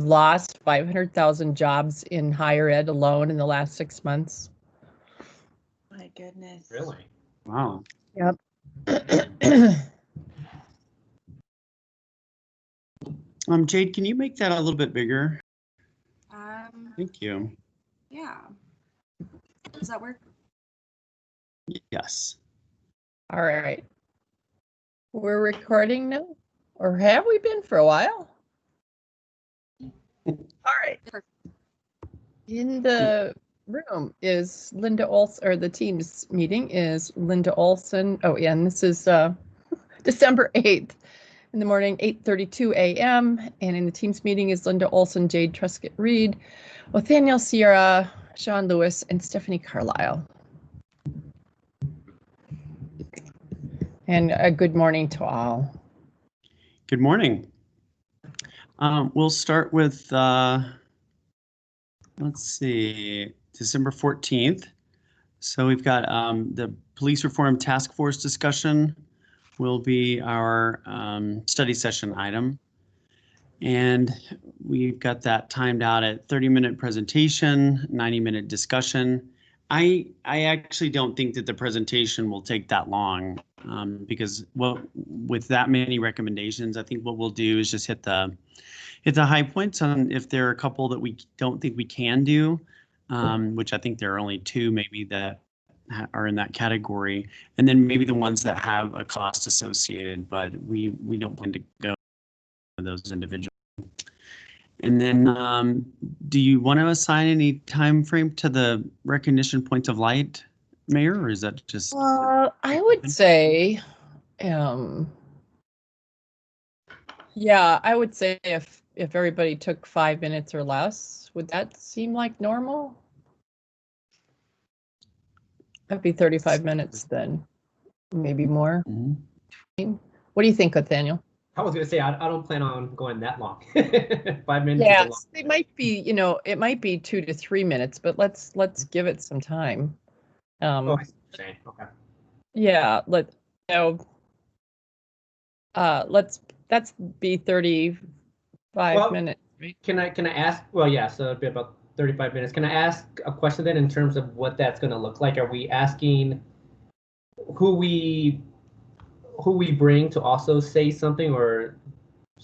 lost 500,000 jobs in higher ed alone in the last 6 months. My goodness. Really? Wow. Yep. Jade, can you make that a little bit bigger? Thank you. Yeah. Does that work? Yes. All right. We're recording now? Or have we been for a while? All right. In the room is Linda Olson, or the Teams meeting is Linda Olson. Oh, yeah, and this is December 8th in the morning, 8:32 a.m. And in the Teams meeting is Linda Olson, Jade Truscott-Reed, Nathaniel Sierra, Shawn Lewis, and Stephanie Carlisle. And a good morning to all. Good morning. We'll start with, let's see, December 14th. So we've got the Police Reform Task Force discussion will be our study session item. And we've got that timed out at 30-minute presentation, 90-minute discussion. I actually don't think that the presentation will take that long because with that many recommendations, I think what we'll do is just hit the high points on if there are a couple that we don't think we can do, which I think there are only two maybe that are in that category, and then maybe the ones that have a cost associated, but we don't plan to go with those individually. And then do you want to assign any time frame to the recognition points of light, Mayor, or is that just? I would say, yeah, I would say if everybody took 5 minutes or less, would that seem like normal? That'd be 35 minutes then, maybe more. Mm-hmm. What do you think, Nathaniel? I was going to say, I don't plan on going that long. 5 minutes. Yeah, it might be, it might be 2 to 3 minutes, but let's give it some time. Oh, I see what you're saying. Okay. Yeah, let's be 35 minutes. Right? Can I ask? Well, yeah, so it'd be about 35 minutes. Can I ask a question then in terms of what that's going to look like? Are we asking who we bring to also say something, or?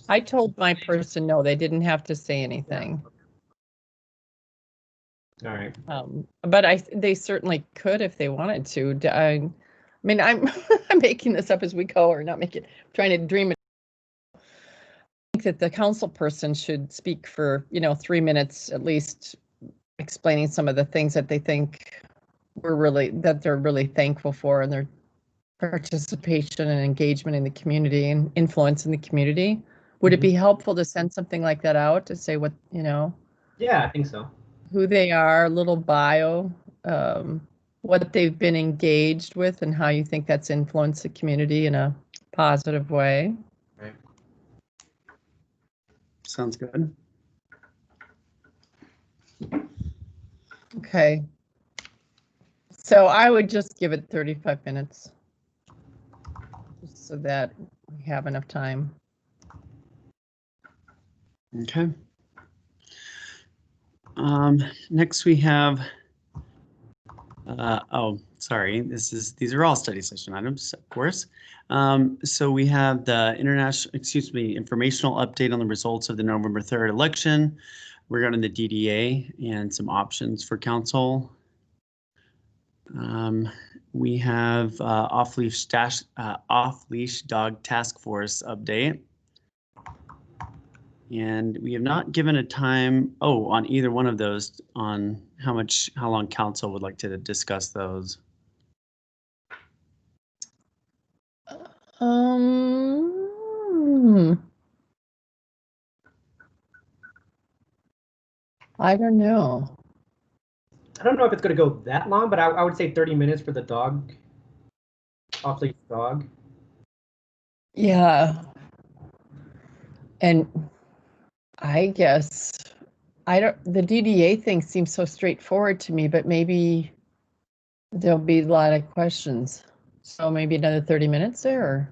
I told my person no, they didn't have to say anything. All right. But they certainly could if they wanted to. I mean, I'm making this up as we go, or not making, trying to dream it. I think that the council person should speak for 3 minutes at least, explaining some of the things that they think they're really thankful for, and their participation and engagement in the community and influence in the community. Would it be helpful to send something like that out to say what, Yeah, I think so. Who they are, a little bio, what they've been engaged with, and how you think that's influenced the community in a positive way. Right. Sounds good. Okay. So I would just give it 35 minutes, just so that we have enough time. Okay. Next we have, oh, sorry, these are all study session items, of course. So we have the informational update on the results of the November 3rd election regarding the DDA and some options for council. We have off-leash dog task force update. And we have not given a time, on either one of those, on how long council would like to discuss those. I don't know. I don't know if it's going to go that long, but I would say 30 minutes for the dog, off-leash dog. Yeah. And I guess the DDA thing seems so straightforward to me, but maybe there'll be a lot of questions. So maybe another 30 minutes there, or?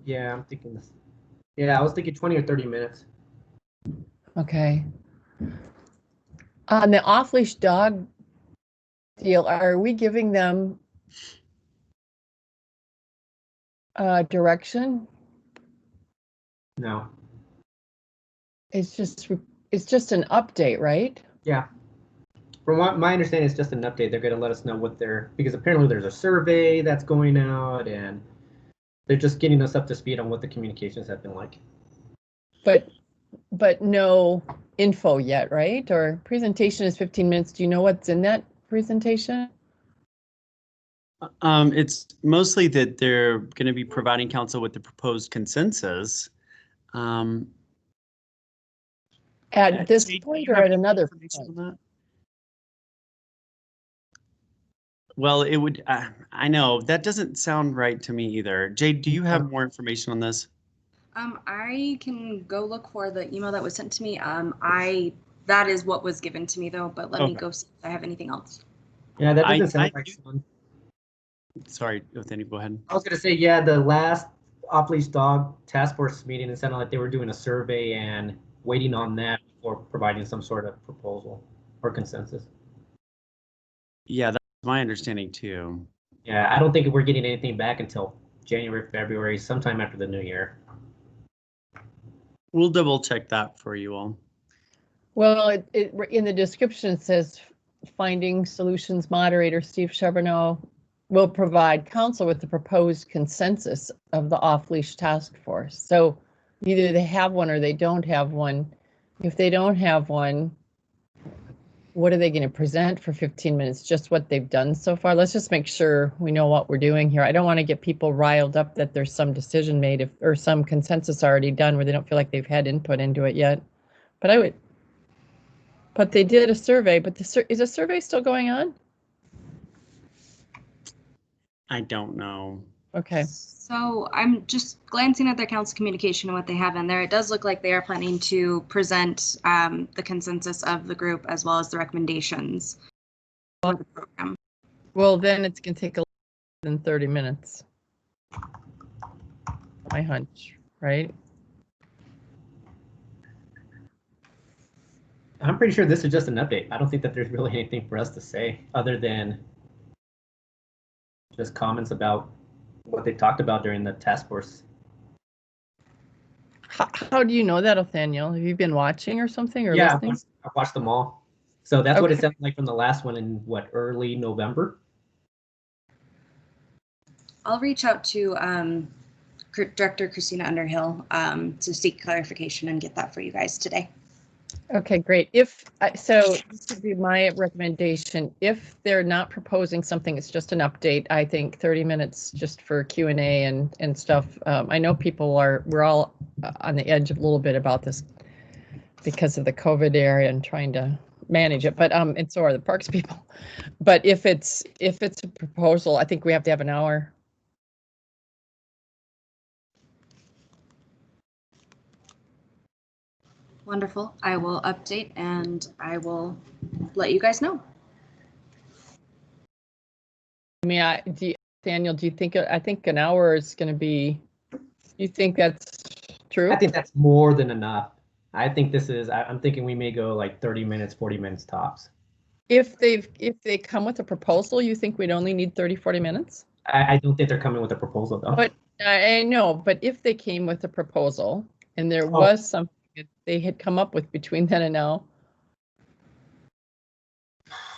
Yeah, I'm thinking this. Yeah, I was thinking 20 or 30 minutes. Okay. On the off-leash dog deal, are we giving them direction? No. It's just an update, right? Yeah. From what my understanding, it's just an update. They're going to let us know what they're, because apparently there's a survey that's going out, and they're just getting us up to speed on what the communications have been like. But no info yet, right? Or presentation is 15 minutes. Do you know what's in that presentation? It's mostly that they're going to be providing council with the proposed consensus. At this Jade, do point you or have at any another information point? on that? Well, it would, I know, that doesn't sound right to me either. Jade, do you have more information on this? I can go look for the email that was sent to me. That is what was given to me though, but let me Okay. go see if I have anything else. Yeah, that I- doesn't sound I- like someone. Sorry, Nathaniel, go ahead. I was going to say, yeah, the last off-leash dog task force meeting, it sounded like they were doing a survey and waiting on that before providing some sort of proposal or consensus. Yeah, that's my understanding too. Yeah, I don't think we're getting anything back until January, February, sometime after the new year. We'll double check that for you all. Well, it in the description it says finding solutions moderator Steve Charbonneau will provide council with the proposed consensus of the off-leash task force. So either they have one or they don't have one. If they don't have one, what are they going to present for 15 minutes? Just what they've done so far? Let's just make sure we know what we're doing here. I don't want to get people riled up that there's some decision made or some consensus already done where they don't feel like they've had input into it yet. But they did a survey, but is the survey still going on? I don't know. Okay. So I'm just glancing at their council communication and what they have in there. It does look like they are planning to present the consensus of the group as well as the recommendations for the program. Well, then it's going to take less than 30 minutes. My hunch, right? I'm pretty sure this is just an update. I don't think that there's really anything for us to say other than just comments about what they talked about during the task force. How do you know that, Nathaniel? Have you been watching or something or Yeah, listening? I watched them all. So that's what it Okay. sounded like from the last one in early November. I'll reach out to Director Christina Underhill to seek clarification and get that for you guys today. Okay, great. So this would be my recommendation. If they're not proposing something, it's just an update. I think 30 minutes just for Q&A and stuff. I know we're all on the edge a little bit about this because of the COVID area and trying to manage it, but and so are the parks people. But if it's a proposal, I think we have to have an hour. Wonderful. I will update and I will let you guys know. I mean, Daniel, do you think, I think an hour is going to be, you think that's true? I think that's more than enough. I think I'm thinking we may go like 30 minutes, 40 minutes tops. If they come with a proposal, you think we'd only need 30, 40 minutes? I don't think they're coming with a proposal though. But I know, but if they came with a proposal and there was something that they had come up with between then and now,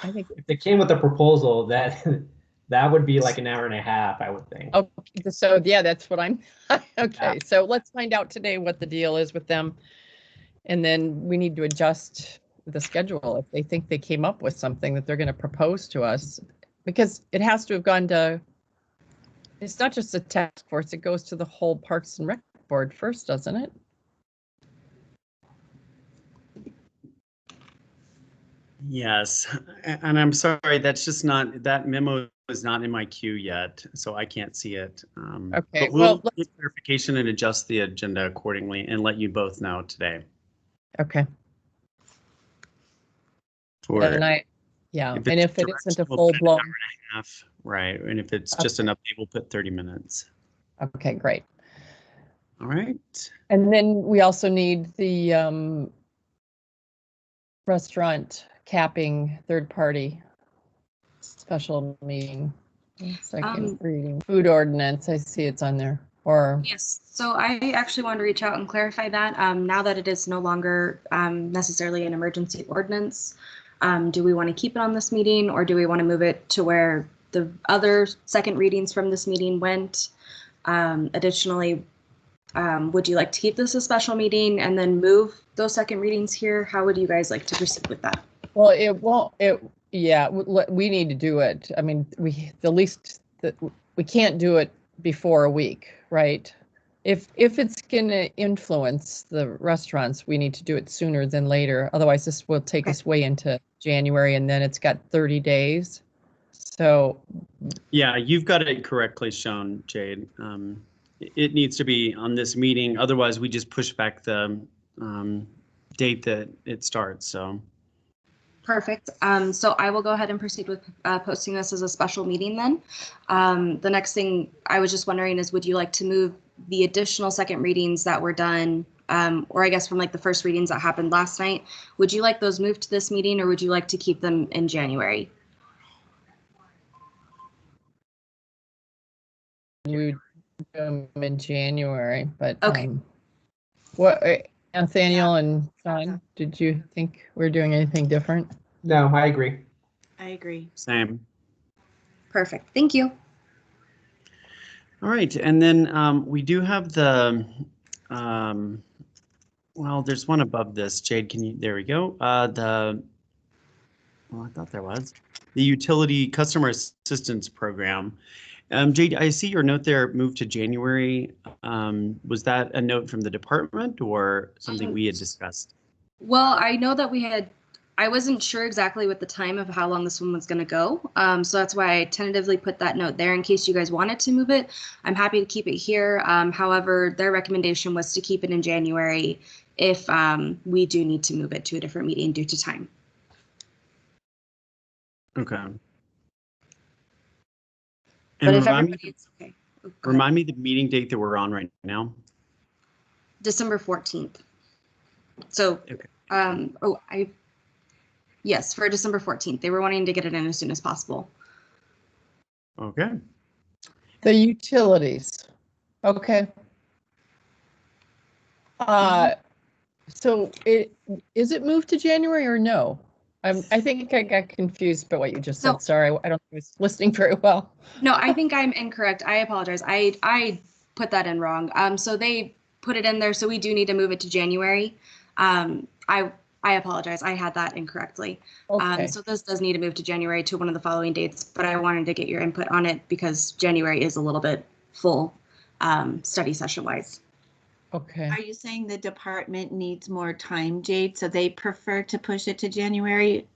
I think. If they came with a proposal, that would be like an hour and a half, I would think. Okay, so yeah, that's what I'm, okay, Yeah. so let's find out today what the deal is with them. And then we need to adjust the schedule if they think they came up with something that they're going to propose to us. Because it has to have gone to, it's not just a task force, it goes to the whole Parks and Rec Board first, doesn't it? Yes, and I'm sorry, that's just not, that memo is not in my queue yet, so I can't see it. Okay, But well, we'll get clarification and adjust the agenda accordingly and let you both know today. Okay. For And and it's if it direct, isn't a we'll full put an hour blown, and a half, right? And if it's just an update, we'll put 30 minutes. okay, great. All right. And then we also need the restaurant capping third-party special meeting. Second reading, food ordinance, I see it's on there, or, Yes, so I actually wanted to reach out and clarify that. Now that it is no longer necessarily an emergency ordinance, do we want to keep it on this meeting, or do we want to move it to where the other second readings from this meeting went? Additionally, would you like to keep this a special meeting and then move those second readings here? How would you guys like to proceed with that? well, it won't, yeah, we need to do it. I mean, we can't do it before a week, right? If it's gonna influence the restaurants, we need to do it sooner than later. Otherwise, this will take us way into January, and then it's got 30 days. So, Yeah, you've got it correctly shown, Jade. It needs to be on this meeting. Otherwise, we just push back the date that it starts. So. Perfect. So I will go ahead and proceed with posting this as a special meeting then. The next thing I was just wondering is, would you like to move the additional second readings that were done, or I guess from like the first readings that happened last night, would you like those moved to this meeting, or would you like to keep them in January? we do them in January, but, Okay. what, Nathaniel and Shawn, did you think we're doing anything different? No, I agree. I agree. Same. Perfect. Thank you. All right, and then we do have the, well, there's one above this. Jade, can you, there we go. Well, I thought there was. The Utility Customer Assistance Program. Jade, I see your note there moved to January. Was that a note from the department or something we had discussed? Well, I know that I wasn't sure exactly with the time of how long this one was going to go. So that's why I tentatively put that note there in case you guys wanted to move it. I'm happy to keep it here. However, their recommendation was to keep it in January if we do need to move it to a different meeting due to time. Okay. But And if everybody's okay. remind me the meeting date that we're on right now. December 14th. So, Okay. Yes, for December 14th. They were wanting to get it in as soon as possible. Okay. The utilities, okay. So is it moved to January or no? I think I got confused by what you just said. No. Sorry, I don't think I was listening very well. No, I think I'm incorrect. I apologize. I put that in wrong. So they put it in there, so we do need to move it to January. I apologize. I had that incorrectly. Okay. So this does need to move to January to one of the following dates, but I wanted to get your input on it because January is a little bit full study session wise. Okay. Are you saying the department needs more time, Jade, so they prefer to push it to January?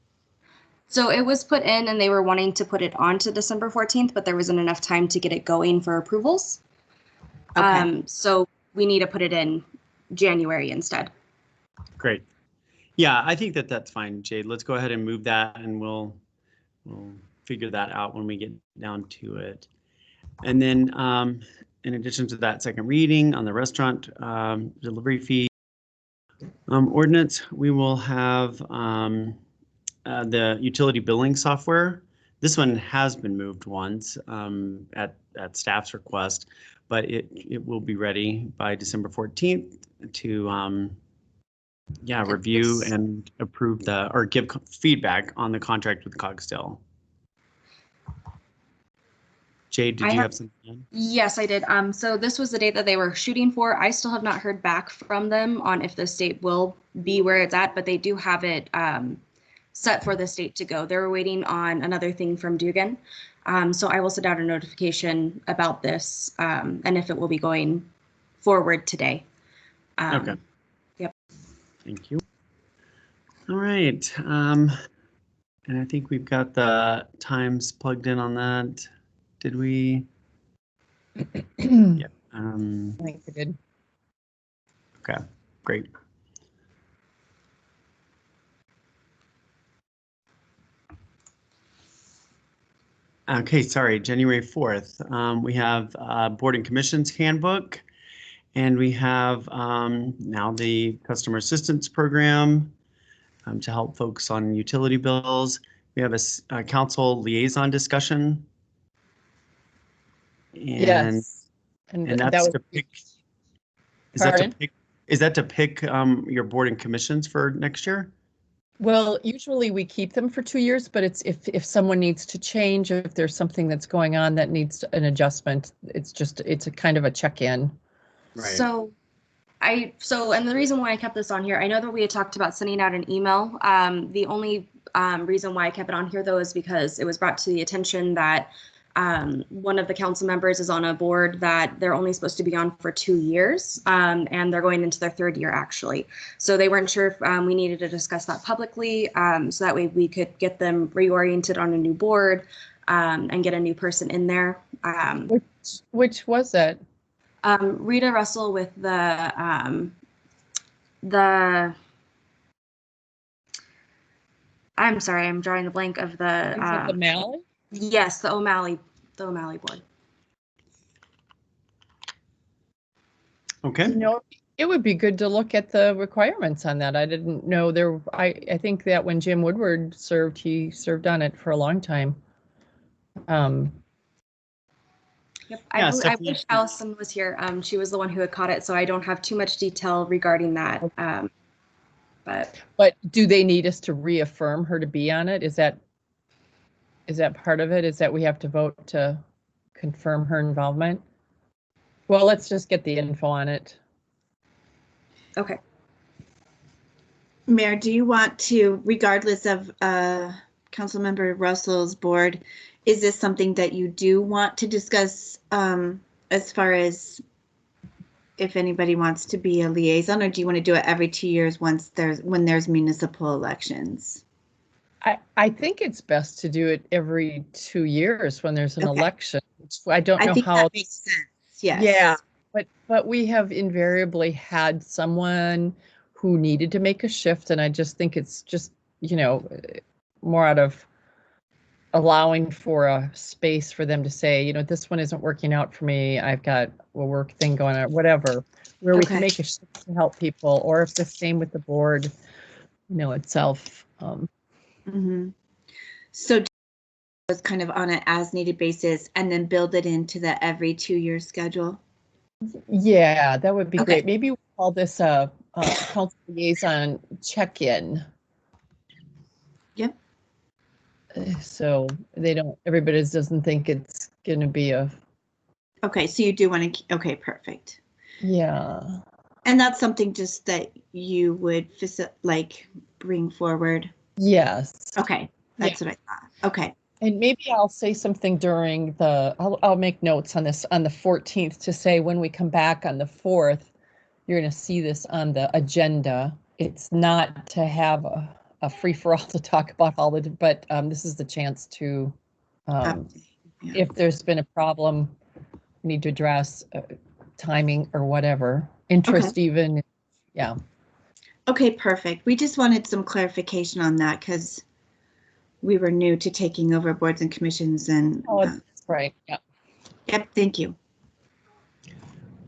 So it was put in and they were wanting to put it on to December 14th, but there wasn't enough time to get it going for approvals. Okay. So we need to put it in January instead. Great. Yeah, I think that that's fine, Jade. Let's go ahead and move that, and we'll figure that out when we get down to it. And then, in addition to that second reading on the restaurant delivery fee ordinance, we will have the utility billing software. This one has been moved once at staff's request, but it will be ready by December 14th to review and approve or give feedback on the contract with Cogsdale. Jade, did you have something? Yes, I did. So this was the date that they were shooting for. I still have not heard back from them on if the state will be where it's at, but they do have it set for the state to go. They're waiting on another thing from Dugan. So I will send out a notification about this and if it will be going forward today. Okay. Yep. Thank you. All right. And I think we've got the times plugged in on that. Did we? Yeah. I think we did. Okay, great. Okay, sorry, January 4th. We have Board and Commissions Handbook, and we have now the Customer Assistance Program. to help focus on utility bills. We have a council liaison discussion. And, Yes. And and that that's was, to pick, pardon? is that to pick your board and commissions for next year? Well, usually we keep them for 2 years, but it's if someone needs to change, if there's something that's going on that needs an adjustment, it's a kind of a check-in. Right. So and the reason why I kept this on here, I know that we had talked about sending out an email. The only reason why I kept it on here though is because it was brought to the attention that one of the council members is on a board that they're only supposed to be on for 2 years, and they're going into their 3rd year actually. So they weren't sure if we needed to discuss that publicly, so that way we could get them reoriented on a new board and get a new person in there. Which was it? Rita Russell with the I'm sorry, I'm drawing a blank of Is it the Malley? yes, the O'Malley board. Okay. You know, it would be good to look at the requirements on that. I didn't know there. I think that when Jim Woodward served, he served on it for a long time. Yep. Yeah, I wish Allison was here. She was the one who had caught it, so I don't have too much detail regarding that. But do they need us to reaffirm her to be on it? Is that part of it? Is that we have to vote to confirm her involvement? Well, let's just get the info on it. okay. Mayor, do you want to, regardless of Councilmember Russell's board, is this something that you do want to discuss as far as if anybody wants to be a liaison, or do you want to do it every 2 years when there's municipal elections? I think it's best to do it every 2 years when there's an election. I don't know I think how that makes sense. Yes. Yeah, but we have invariably had someone who needed to make a shift, and I just think it's just, more out of allowing for a space for them to say, this one isn't working out for me. I've got a work thing going on, whatever, where we can make a shift to help people, or if the same with the board, itself. So it's kind of on an as-needed basis, and then build it into the every 2 year schedule. Yeah, that would be great. Maybe we'll call this a council liaison check-in. Yep. So everybody doesn't think it's going to be a. Okay, so you do want to, okay, perfect. Yeah. And that's something just that you would bring forward? Yes. Okay, that's what I thought. Okay. And maybe I'll say something during I'll make notes on this on the 14th to say when we come back on the 4th, you're going to see this on the agenda. It's not to have a free-for-all to talk about but this is the chance to, if there's been a problem, we need to address timing or whatever, interest even, yeah. Okay, perfect. We just wanted some clarification on that because we were new to taking over boards and commissions and. Oh, that's right. Yeah. Yep. Thank you.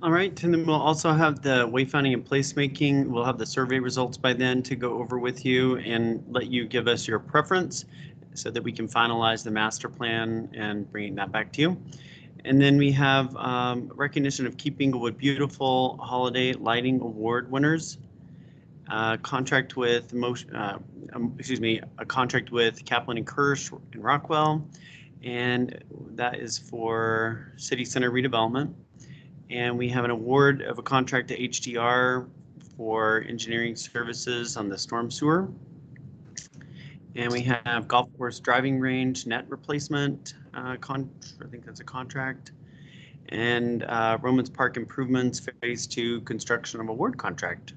All right, and then we'll also have the wayfinding and placemaking. We'll have the survey results by then to go over with you and let you give us your preference so that we can finalize the master plan and bringing that back to you. And then we have recognition of Keep Inglewood Beautiful Holiday Lighting Award winners. A contract with Kaplan and Kirsch in Rockwell, and that is for City Center redevelopment. And we have an award of a contract to HDR for engineering services on the storm sewer. And we have golf course driving range net replacement. I think that's a contract. And Romans Park improvements phase 2 construction of award contract.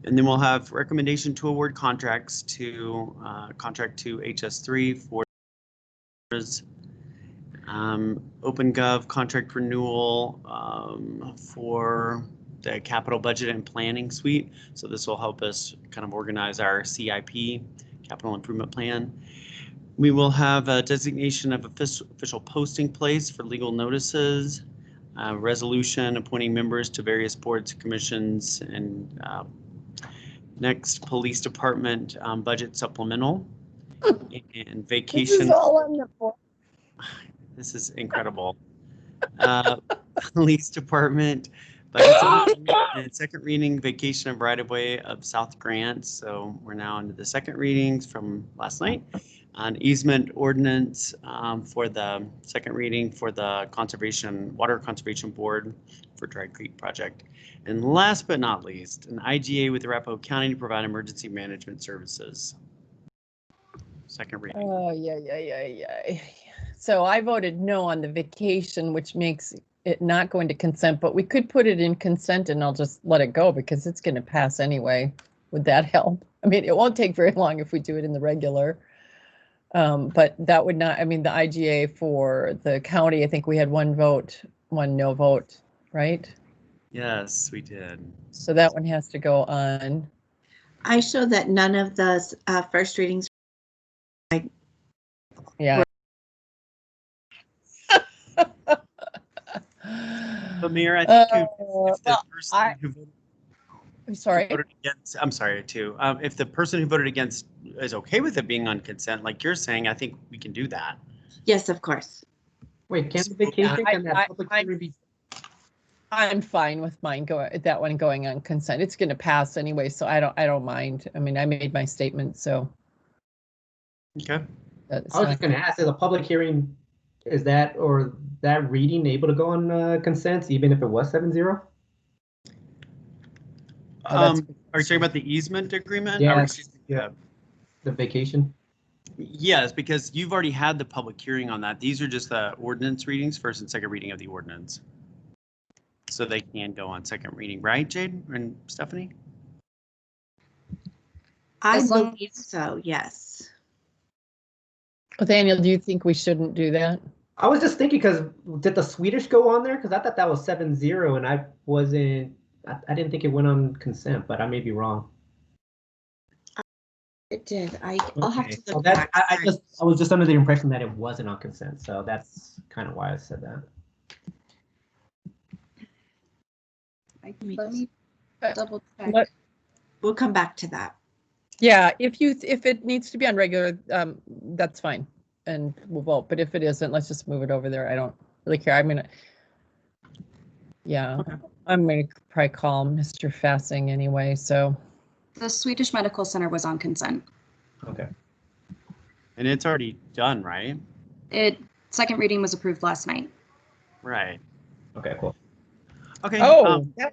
And then we'll have recommendation to award contracts to contract to HS3 for OpenGov contract renewal for the capital budget and planning suite. So this will help us kind of organize our CIP, capital improvement plan. We will have a designation of official posting place for legal notices, resolution appointing members to various boards, commissions, and Next, police department budget supplemental and This vacation. is all on the board. This is incredible. Police department budget supplemental and second reading vacation of right of way of South Grant. So we're now into the second readings from last night on easement ordinance for the second reading for the water conservation board for Dry Creek project. And last but not least, an IGA with Arapahoe County to provide emergency management services. Second reading. Oh, yeah. So I voted no on the vacation, which makes it not go into consent, but we could put it in consent and I'll just let it go because it's going to pass anyway. Would that help? I mean, it won't take very long if we do it in the regular. But that would not, I mean, the IGA for the county, I think we had one vote, one no vote, right? Yes, we did. So that one has to go on. I show that none of the first readings. Yeah. But Mayor, I think if the well, person who I'm sorry. voted against, I'm sorry too. If the person who voted against is okay with it being on consent, like you're saying, I think we can do that. Yes, of course. Wait, can the vacation I- can that public I- hearing be? I'm fine with that one going on consent. It's going to pass anyway, so I don't mind. I mean, I made my statement, so Okay. that's I was fine. just going to ask, is a public hearing, is that or that reading able to go on consent even if it was 7-0? Oh, that's Are you talking about the easement agreement? Yeah, Or, it's- excuse me, yeah. The vacation. Yes, because you've already had the public hearing on that. These are just the ordinance readings, first and second reading of the ordinance. So they can go on second reading, right, Jade and Stephanie? I As long believe so, yes. Well, Daniel, do you think we shouldn't do that? I was just thinking because did the Swedish go on there? Because I thought that was 7-0 and I wasn't. I didn't think it went on consent, but I may be wrong. It did. I'll have to Well, look that, back. I was just under the impression that it wasn't on consent, so that's kind of why I said that. Let me double check. What- We'll come back to that. Yeah, if it needs to be on regular, that's fine, and we'll vote. But if it isn't, let's just move it over there. I don't really care. Yeah, Okay. I'm gonna probably call Mr. Fassing anyway. So The Swedish Medical Center was on consent. Okay. And it's already done, right? Second reading was approved last night. Right. Okay. Cool. Okay.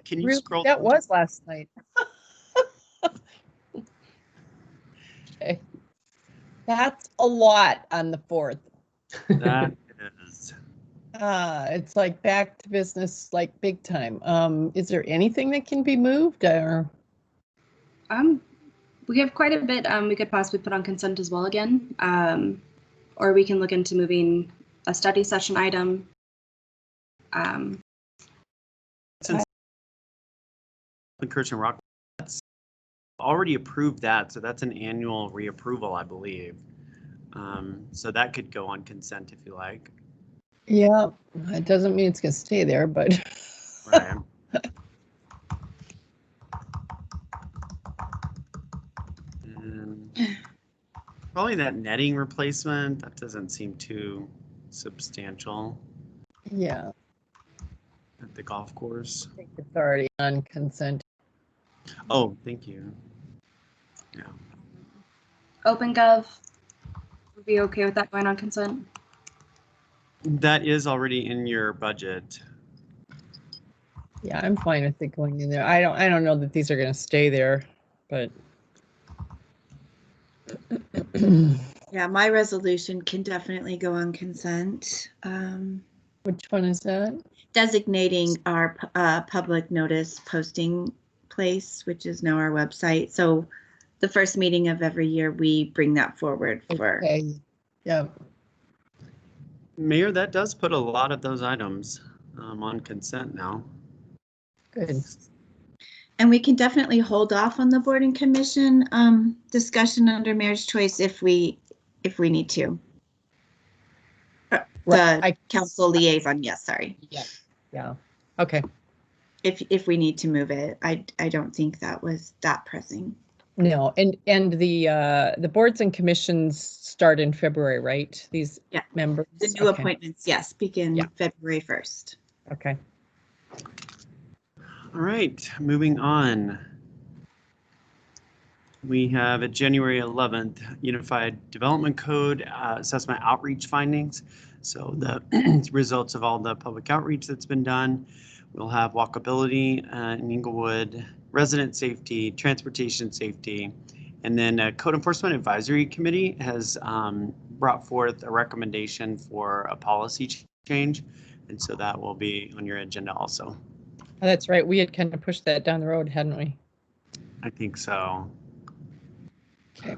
Can you scroll? that was last night. Okay, that's a lot on the 4th. That is. It's like back to business, like big time. Is there anything that can be moved or? We have quite a bit we could possibly put on consent as well again. Or we can look into moving a study session item. Since Encouragement Rock, that's already approved that, so that's an annual reapproval, I believe. So that could go on consent if you like. Yeah, it doesn't mean it's gonna stay there, but. Right. And probably that netting replacement, that doesn't seem too substantial Yeah, at the golf course. I think it's already on consent. Oh, thank you. Yeah. OpenGov, would be okay with that going on consent? That is already in your budget. Yeah, I'm fine with it going in there. I don't know that these are gonna stay there, but. Yeah, my resolution can definitely go on consent. Which one is that? Designating our public notice posting place, which is now our website. So the first meeting of every year, we bring that forward for. Okay, yeah. Mayor, that does put a lot of those items on consent now. Good. And we can definitely hold off on the board and commission discussion under mayor's choice if we need to. The council liaison, yes, sorry. Yeah. Okay. If we need to move it, I don't think that was that pressing. No, and the boards and commissions start in February, right? These Yeah. members. The new Okay. appointments, yes, begin Yeah. February 1st. Okay. All right, moving on. We have a January 11th Unified Development Code assessment outreach findings. So the results of all the public outreach that's been done. We'll have walkability in Inglewood, resident safety, transportation safety, and then a Code Enforcement Advisory Committee has brought forth a recommendation for a policy change. And so that will be on your agenda also. Oh, that's right. We had kind of pushed that down the road, hadn't we? I think so. Okay.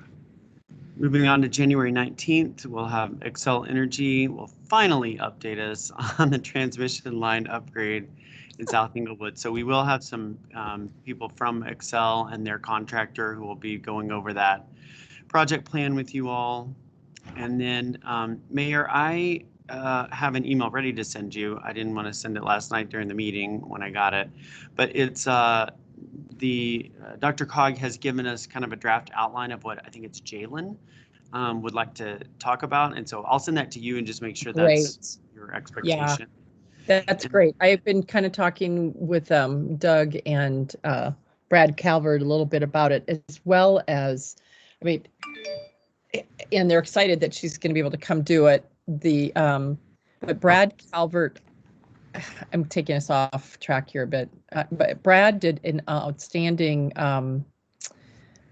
Moving on to January 19th, we'll have Xcel Energy will finally update us on the transmission line upgrade in South Inglewood. So we will have some people from Xcel and their contractor who will be going over that project plan with you all. And then Mayor, I have an email ready to send you. I didn't want to send it last night during the meeting when I got it, but it's Dr. Cog has given us kind of a draft outline of what I think it's Jalen would like to talk about. And so I'll send that to you and just make sure that's your expectation. Yeah, that's great. I've been kind of talking with Doug and Brad Calvert a little bit about it, as well as, I mean, and they're excited that she's going to be able to come do it. But Brad Calvert, I'm taking us off track here a bit, but Brad did an outstanding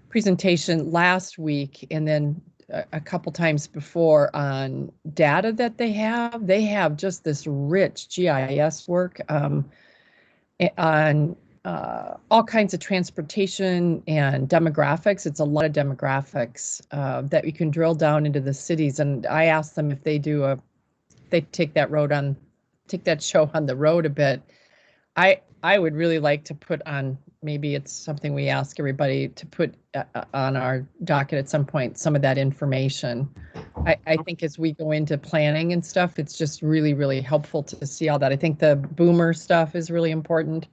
presentation last week, and then a couple times before on data that they have. They have just this rich GIS work on all kinds of transportation and demographics. It's a lot of demographics that you can drill down into the cities. And I asked them if they take that show on the road a bit. I would really like to put on, maybe it's something we ask everybody to put on our docket at some point, some of that information. I think as we go into planning and stuff, it's just really, really helpful to see all that. I think the boomer stuff is really important.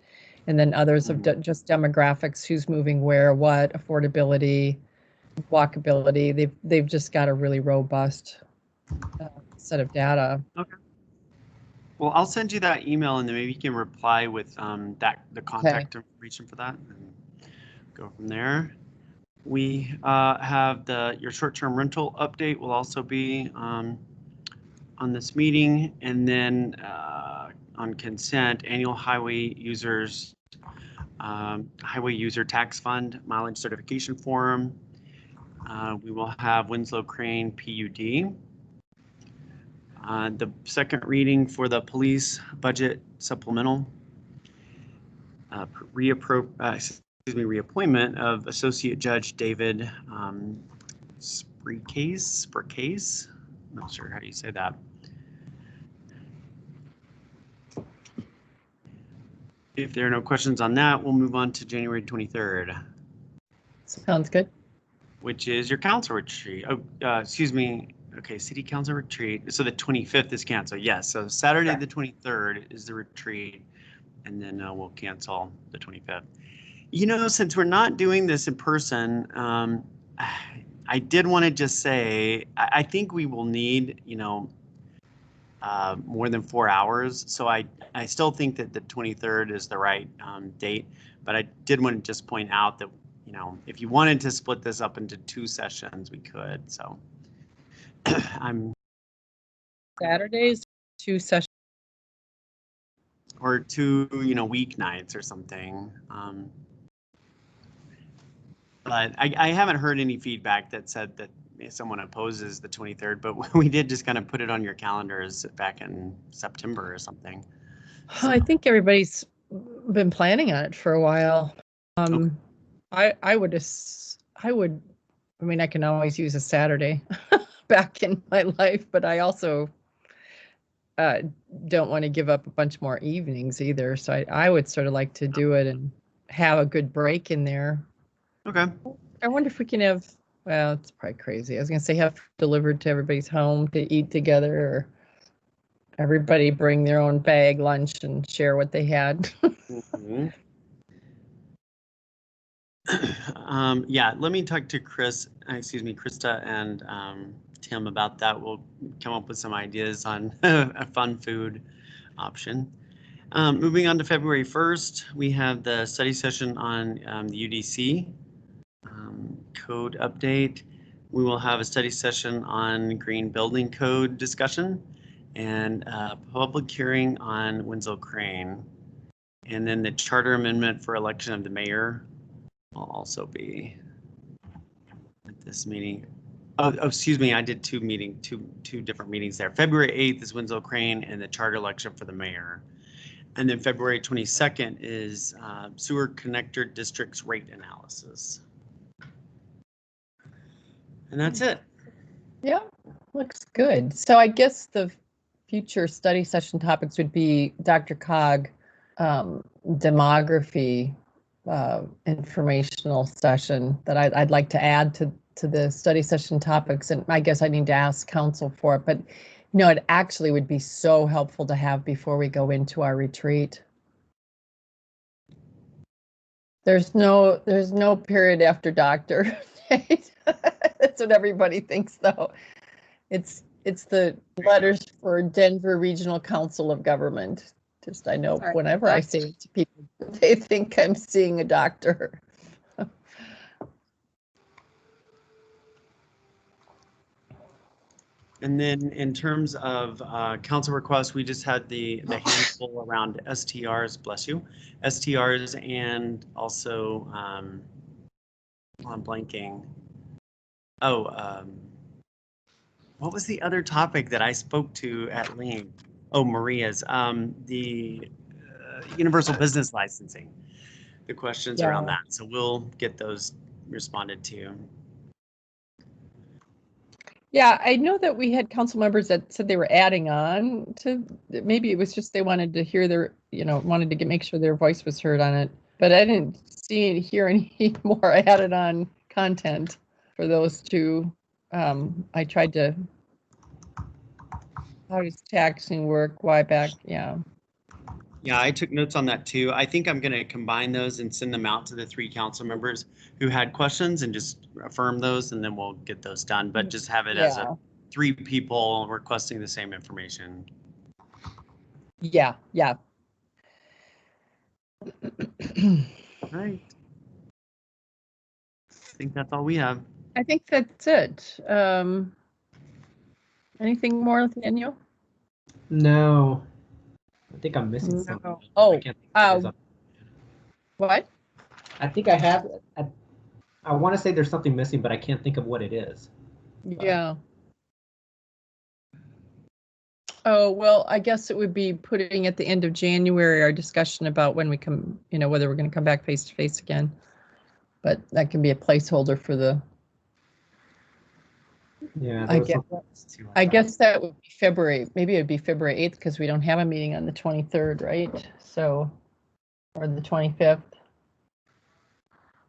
And then others of just demographics, who's moving where, what, affordability, walkability. They've just got a really robust set of data. Okay. Well, I'll send you that email and then maybe you can reply with the contact information for that and go from there. We have your short-term rental update will also be on this meeting, and then on consent, annual highway user tax fund mileage certification forum. We will have Winslow Crane PUD. The second reading for the police budget supplemental, reappointment of Associate Judge David Spricase. I'm not sure how you say that. If there are no questions on that, we'll move on to January 23rd. Sounds good. Which is your council retreat. Oh, excuse me. Okay, city council retreat. So the 25th is canceled. Yes, so Saturday the 23rd is the retreat, and then we'll cancel the 25th. You know, since we're not doing this in person, I did want to just say, I think we will need, more than 4 hours. So I still think that the 23rd is the right date, but I did want to just point out that, if you wanted to split this up into 2 sessions, we could. So I'm Saturdays, 2 sessions. Or 2, weeknights or something. But I haven't heard any feedback that said that someone opposes the 23rd, but we did just kind of put it on your calendars back in September or something. So. I think everybody's been planning on it for a while. Okay. I mean, I can always use a Saturday back in my life, but I also don't want to give up a bunch more evenings either. So I would sort of like to do it and have a good break in there. Okay. I wonder if we can have, well, it's probably crazy. I was going to say have delivered to everybody's home to eat together, or everybody bring their own bag lunch and share what they had. Mm-hmm. Yeah, let me talk to Krista and Tim about that. We'll come up with some ideas on a fun food option. Moving on to February 1st, we have the study session on the UDC code update. We will have a study session on green building code discussion and a public hearing on Winslow Crane. And then the charter amendment for election of the mayor will also be at this meeting. Oh, excuse me, I did two different meetings there. February 8th is Winslow Crane and the charter election for the mayor. And then February 22nd is sewer connector districts rate analysis. And that's it. Yeah, looks good. So I guess the future study session topics would be Dr. Cog, demography informational session that I'd like to add to the study session topics. And I guess I need to ask council for it, but it actually would be so helpful to have before we go into our retreat. There's no period after doctor. That's what everybody thinks, though. It's the letters for Denver Regional Council of Government. Just I know whenever I say it to people, they think I'm seeing a doctor. And then in terms of council requests, we just had the handful around STRs, bless you, STRs, and also I'm blanking. Oh, what was the other topic that I spoke to at Lean? Oh, Maria's, the universal business licensing, the questions around that. So we'll get those responded to. Yeah, I know that we had council members that said they were adding on to, maybe it was just they wanted to hear their, wanted to make sure their voice was heard on it. But I didn't hear any more added on content for those two. I tried to, how does taxing work? Why back? Yeah. Yeah, I took notes on that too. I think I'm going to combine those and send them out to the 3 council members who had questions and just affirm those, and then we'll get those done. But just have it as 3 people requesting the same information. Yeah. All right. I think that's all we have. I think that's it. Anything more, Daniel? No. I think I'm missing something. Oh, I can't think what? I think I have. I want to say there's something missing, but I can't think of what it is. Yeah. Oh, well, I guess it would be putting at the end of January our discussion about when we come, whether we're going to come back face to face again. But that can be a placeholder for the. Yeah. I guess that would be February. Maybe it would be February 8th because we don't have a meeting on the 23rd, right? So, or the 25th.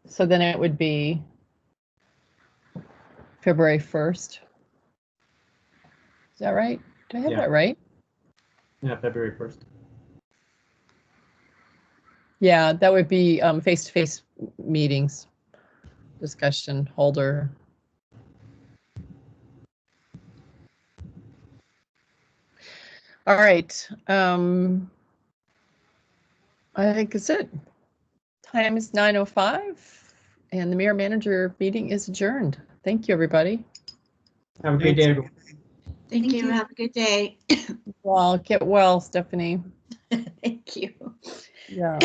So then it would be February 1st. Is that right? Do I have that right? Yeah, February 1st. Yeah, that would be face-to-face meetings, discussion holder. All right. I think that's it. Time is 9:05 and the mayor manager meeting is adjourned. Thank you, everybody. Have a great day, everyone. Thank you. Have a good day. Well, get well, Stephanie. Thank you. Yeah.